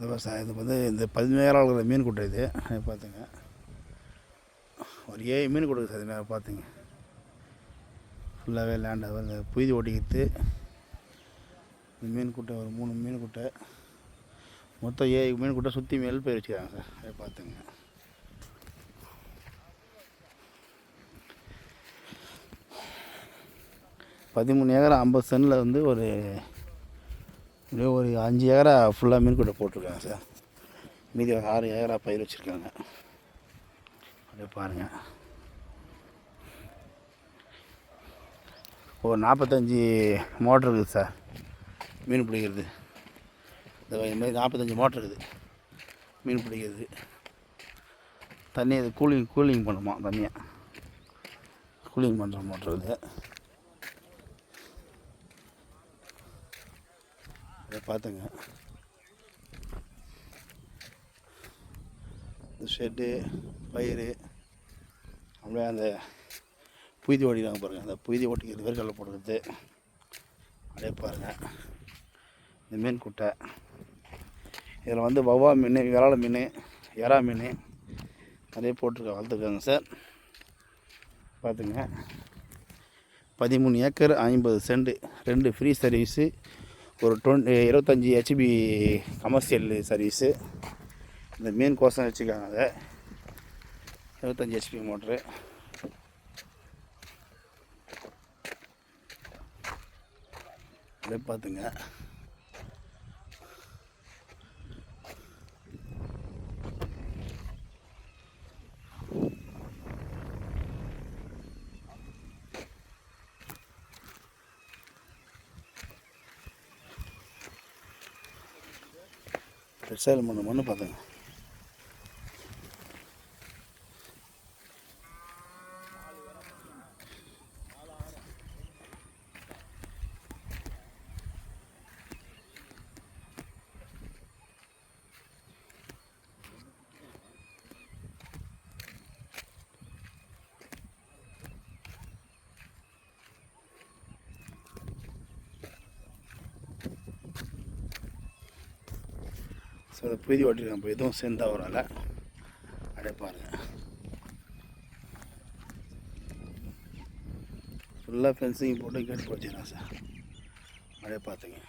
விவசாயம் இது இந்த 17 ஏக்கரால் மீன் குட்டை இது பார்த்துங்க. ஒரு 7 மீன் கொடுக்குது சார். இது பார்த்துங்க, ஃபுல்லாகவே லேண்ட் இந்த புய்தி ஓட்டிக்கிட்டு இந்த மீன் குட்டை ஒரு 3 மீன் குட்டை மொத்தம் 7 மீன் குட்டை சுற்றி மேல் போய் வச்சுக்கிறாங்க சார். அதை பார்த்துங்க. பதிமூணு ஏக்கரா 50 சென்டில் வந்து ஒரு 5 ஏக்கரா ஃபுல்லாக மீன் குட்டை போட்டிருக்காங்க சார். மீதி ஒரு 6 ஏக்கரா பயிர் வச்சுருக்காங்க. அப்படியே பாருங்கள். ஒரு 45 மோட்ரு இருக்குது சார் மீன் பிடிக்கிறது. இந்த மாதிரி 45 மோட்ரு இருக்குது மீன் பிடிக்கிறது. தண்ணி இது கூலிங் பண்ணுமா, தண்ணியாக கூலிங் பண்ணுற மோட்ரு இது. அதை பார்த்துங்க. ஷெட்டு பயிர் அப்படியே அந்த புய்தி ஓட்டிக்கிறாங்க பாருங்கள். அந்த புய்தி ஓட்டிக்கிறது வேர்க்கடலை போட்டுக்கிறது. அப்படியே பாருங்கள். இந்த மீன் குட்டை இதில் வந்து வவ்வா மீன், விரால மீன், எறா மீன் நிறைய வளர்த்துருக்காங்க சார். பார்த்துங்க. 13 ஏக்கர் 50 சென்ட், 2 ஃப்ரீ சர்வீஸு, ஒரு 25 ஹெச்பி கமர்ஷியல் சர்வீஸு. இந்த மீன் கோசம் வச்சுருக்காங்க. அதை 25 ஹெச்பி மோட்ரு. அப்படியே பார்த்துங்க. சேலம் மண்ணு பார்த்துங்க. ஸோ அதை புய்தி ஓட்டிருக்காங்க. இப்போ எதுவும் சேர்ந்தா வரல. அப்படியே பாருங்கள். ஃபுல்லாக ஃபென்சிங் போட்டு கேட்டு போச்சுக்கலாம் சார். அப்படியே பார்த்துங்க.